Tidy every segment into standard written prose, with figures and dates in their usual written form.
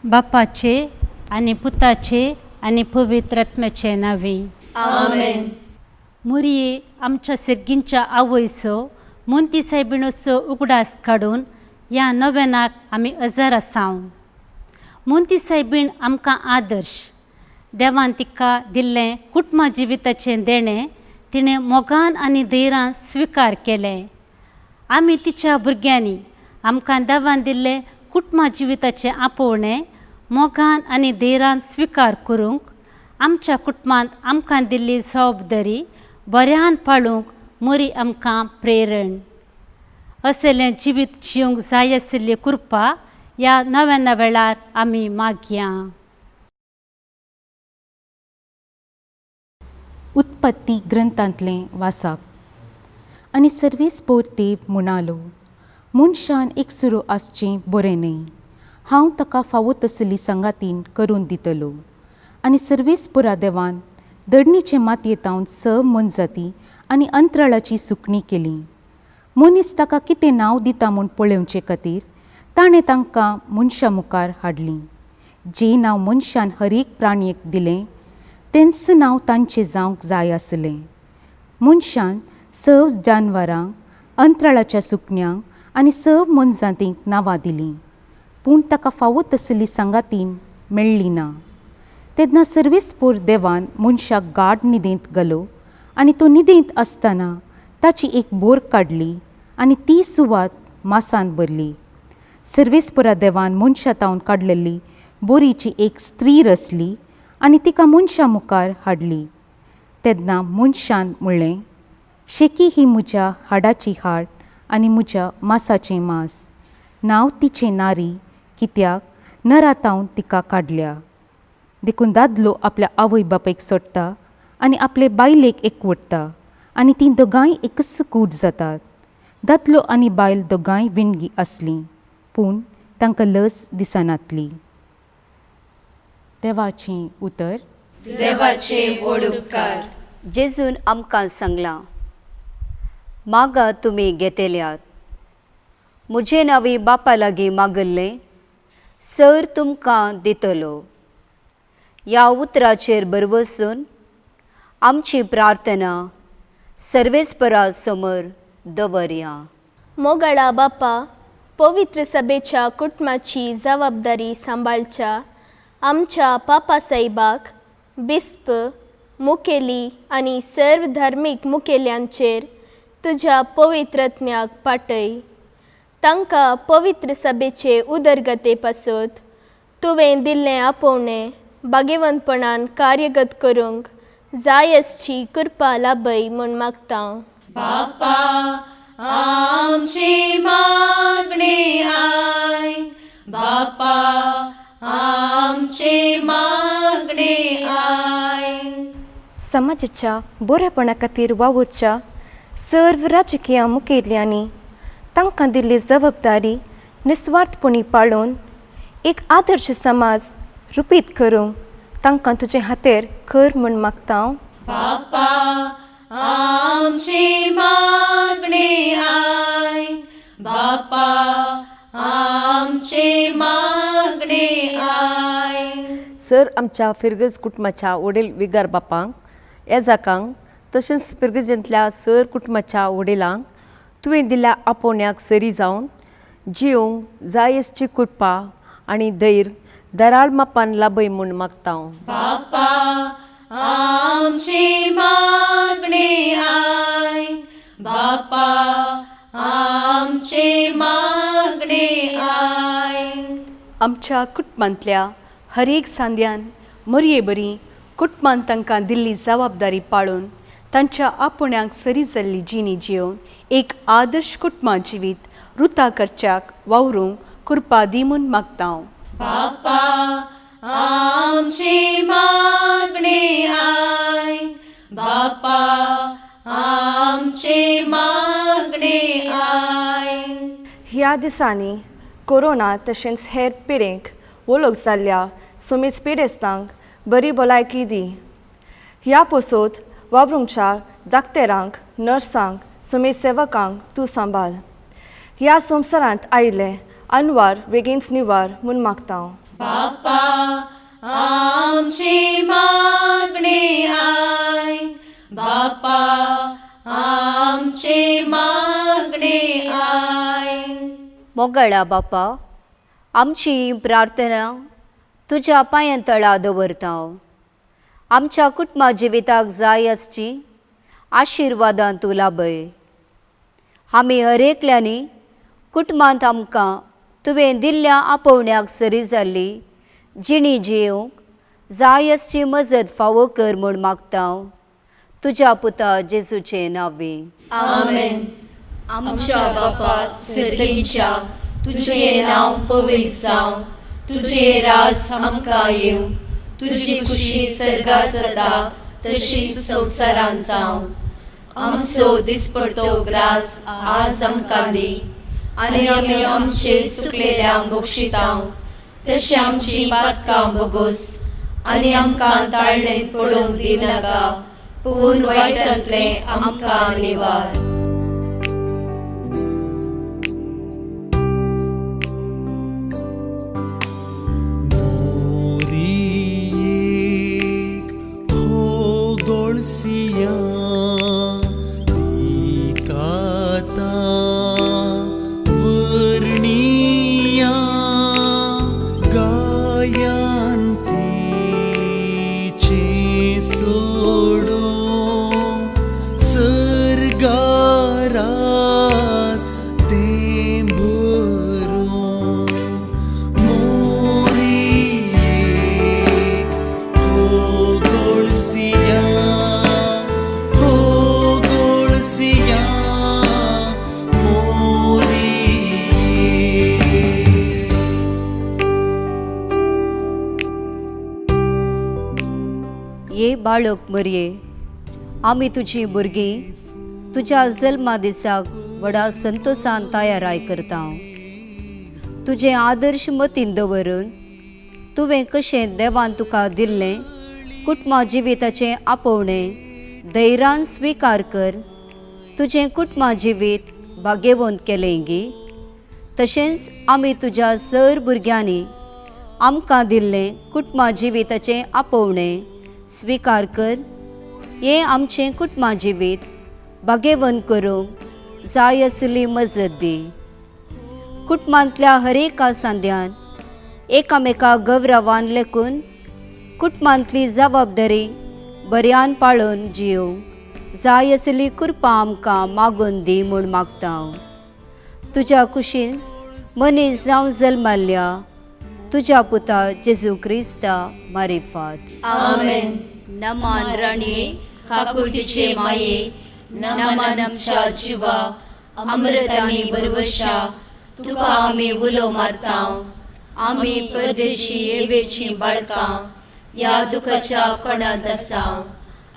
बापाचे आणि पुताचे आणि पवित्र आत्म्याचे नावे आमेन. मुरये आमच्या सर्गींच्या आवयचो मुंती सायबिणोचो उगडास काडून ह्या नव्यानाक आमी अजार आसांव. मुंती सायबीण आमकां आदर्श. देवान तिका दिल्लें कुटुंबा जिविताचें देणें तिणें मोगान आनी धैर्यान स्विकार केलें. आमी तिच्या भुरग्यांनी आमकां देवान दिल्लें कुटुंबा जिविताचें आपोवणें मोगान आनी धैर्यान स्विकार करूंक आमच्या कुटुंबांत आमकां दिल्ली जबाबदारी बऱ्यान पाळूंक मुरी आमकां प्रेरण. असलें जिवीत जिवंक जाय आशिल्ली कृपा ह्या नव्या वेळार आमी मागया. उत्पत्ती ग्रंथांतलें वाचप. आनी सर्वेस्पोर देव म्हणालो, मनशान एकसुरो आसचें बरें न्हय. हांव ताका फावो तसली संगातीन करून दितलो. आनी सर्वेस्पोरा देवान दडणीचे मातयेंतावन मनजाती आनी अंतराळाची सुकणी केली. मनीस ताका कितें नांव दिता म्हूण पळोवचे खातीर ताणें तांकां मनशा मुखार हाडलीं. जें नांव मनशान हर एक प्राणयेक दिलें तेंच नांव तांचें जावंक जाय आसलें. मनशान 6 जानवरांक, अंतराळाच्या सुकण्यांक आनी 6 मनजातींक नांवां दिलीं, पूण ताका फावो तसली संगातीन मेळ्ळी ना. तेन्ना सर्वेस्पोर देवान मनशाक गाढ न्हिदेंत घालो आनी तो न्हिदेंत आसतना ताची एक बोर काडली आनी ती सुवात मांसान भरली. सर्वेस्पोरा देवान मनशा तावन काडलेली बोरीची एक स्त्री रचली आनी तिका मनशा मुखार हाडली. तेन्ना मनशान म्हणलें, शेकी ही म्हज्या हाडाची हाड आनी म्हज्या मांसाचें मांस. नांव तिचें नारी, कित्याक नरातावन तिका काडल्या. देखून दादलो आपल्या आवय बापायक सोडटा आनी आपले बायलेक एकवटता आनी तीं दोगांय एकच कूड जातात. दादलो आनी बायल दोगांय विणगी आसलीं, पूण तांकां लज दिसनातली. देवाचें उतर. देवाचे व्हड उपकार. जेजून आमकां सांगलां, मागा तुमी घेतल्यात. म्हजे नांवी बापा लागीं मागल्लें सर तुमकां दितलो. ह्या उतराचेर बरवसून आमची प्रार्थना सर्वेस्परा समोर दवरया. मोगाडा बापा, पवित्र सभेच्या कुटुंबाची जबाबदारी सांबाळच्या आमच्या पापा साहेबाक, बिस्प, मुखेली आनी सर्व धार्मीक मुखेल्यांचेर तुज्या पवित्र आत्म्याक पाटय. तांकां पवित्र सभेचे उदरगते पासत तुवें दिल्लें आपोवणें बागेवंतपणान कार्यगत करूंक जाय आसची कृपा लाभय म्हूण मागतां. बापा आमची मागणी आय. बापा आमची मागणी आय. समाजाच्या बरेपणा खातीर वावुरच्या सर्व राजकीय मुखेल्यांनी तांकां दिल्ली जबाबदारी निस्वार्थपणी पाळून एक आदर्श समाज रुपीत करूंक तांकां तुजे हातेर कर म्हूण मागतां. बापा आमची मागणी आय. बापा आमची मागणी आय. सर आमच्या फिरगज कुटुंबाच्या वडील विगार बापांक, येजाकांक तशेंच फिरगजेंतल्या सर कुटुंबाच्या वडिलांक तुवें दिल्ल्या आपोवण्याक सरी जावन जिवंक जाय आसची कृपा आनी धैर्य दराळ मापान लाभय म्हूण मागतां. बापा आमची मागणी आय. बापा आमची मागणी आय. आमच्या कुटुंबांतल्या हर एक सांद्यान मरये बरी कुटुंबान तांकां दिल्ली जबाबदारी पाळून तांच्या आपोवण्याक सरी जाल्ली जिणी जिवन एक आदर्श कुटुंबा जिवीत रुता करच्याक वावरूंक कृपा दी म्हूण मागतां. बापा आमची मागणी आय. बापा आमची मागणी आय. ह्या दिसांनी कोरोना तशेंच हेर पिडेक वळख जाल्ल्या सुमीत पिडेस्तांक बरी भलायकी दी. ह्या पोसोत वावरूंकच्या दाक्तेरांक, नर्सांक, सुमीत सेवकांक तूं सांबाळ. ह्या संवसारांत आयिल्ले अनवार बेगीनच निवार म्हूण मागतां. बापा आमचे मागणे आय. बापा आमचे मागणे आय. मोगळा बापा, आमची ही प्रार्थना तुज्या पांयांतळा दवरता. आमच्या कुटुंबा जिविताक जाय आसची आशिर्वादां तूं लाभय. आमी हरेकल्यांनी कुटुंबांत आमकां तुवें दिल्ल्या आपोवण्याक सरी जाल्ली जिणी जियोंक जाय आसची मजत फावो कर म्हूण मागता. तुज्या पुता जेजूचे नांवे. आमेन. आमच्या बापा सर्गीच्या, तुझे नाव पवित्र जावं. तुझे राज आमकां येवं. तुजी खुशी सर्गात जाता तशीच संवसारांत जावं. आमचो दिसपडतो ग्रास आज आमकां दी. आनी आमी आमचेर चुकलेल्यांक बक्षितांव. तशें आमची पातकां बोगोस आनी आमकां ताळणेंत पडोवंक दिनाका, पूण वायटांतले आमकां निवार. ये बाळक मरये, आमी तुजी भुरगीं तुज्या जल्मा दिसाक व्हडा संतोशान तयाराय करता. तुजें आदर्श मतीन दवरून तुवें कशें देवान तुका दिल्लें कुटुंबा जिविताचें आपोवणें धैर्यान स्विकार कर. तुजें कुटुंबा जिवीत भाग्यवंत केलें गी. तशेंच आमी तुज्या सर भुरग्यांनी आमकां दिल्लें कुटुंबा जिविताचें आपोवणें स्विकार कर. हें आमचें कुटुंबा जिवीत भाग्यवंत करूंक जाय आसली मजत दी. कुटुंबांतल्या हरेका सांद्यान एकामेकाक गौरवान लेखून कुटुंबांतली जबाबदारी बऱ्यान पाळून जियोंक जाय आसली कृपा आमकां मागून दी म्हूण मागता. तुज्या कुशीन मनीस जावं जल्माल्या तुज्या पुता जेजू क्रिस्ता मारिफात. आमेन. नमान राणये, काकुर्तीचे माये, नमान आमच्या जिवा, अमृतानी बरवशा, तुका आमी उलो मारतां. आमी परदेशी येवेची बाळकां या दुखाच्या कोणांत आसा.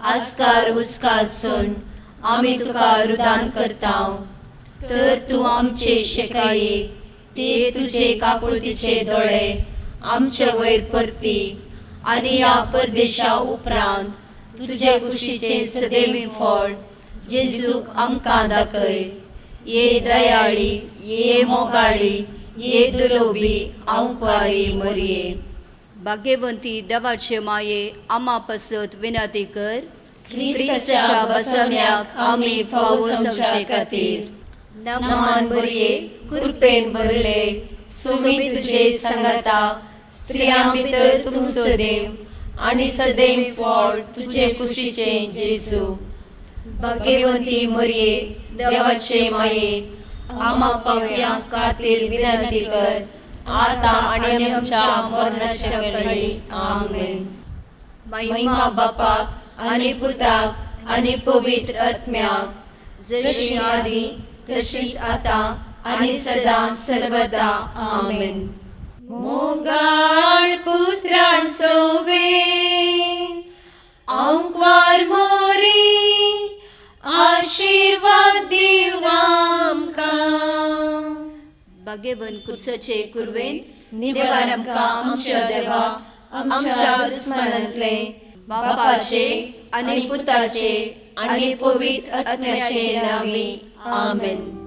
आस्कार उस्कारसून आमी तुका रुदान करतां. तर तूं आमचे शेकायेक ते तुजे काकुळतीचे दोळे आमचे वयर परती. आनी ह्या परदेशा उपरांत तुजे कुशीचे सदैवी फळ जेजूक आमकां दाखय. ये दयाळी, ये मोगाळी, ये दुलोबी आंकवारी मरये. भाग्यवंती देवाचे माये, आमा पासत विनंती कर. क्रिस्ताच्या बसवण्याक आमी फावो जावचे खातीर. नमान मरये, कृपेन भरले, सुमी तुजे संगता, स्त्रियां भितर तूं सदैव, आनी सदैव फळ तुजे कुशीचे जेजू. भाग्यवंती मरये, देवाचे माये, आमा पावयांक खातीर विनंती कर. आतां आनी आमच्या मरणाच्या वेळी. आमेन. महिमा बापाक आनी पुताक आनी पवित्र आत्म्याक, जशी आदी तशीच आतां आनी सदां सर्वदा. आमेन. मोगाळ पुत्रान सोबे आंकवार मोरी, आशीर्वाद दिव आमकां. भाग्यवन कुर्साचे कुरवेन निवार आमकां आमच्या देवा, आमच्या दुस्मनांतले बापाचे आनी पुताचे आनी पवित्र आत्म्याचे नांवी. आमेन.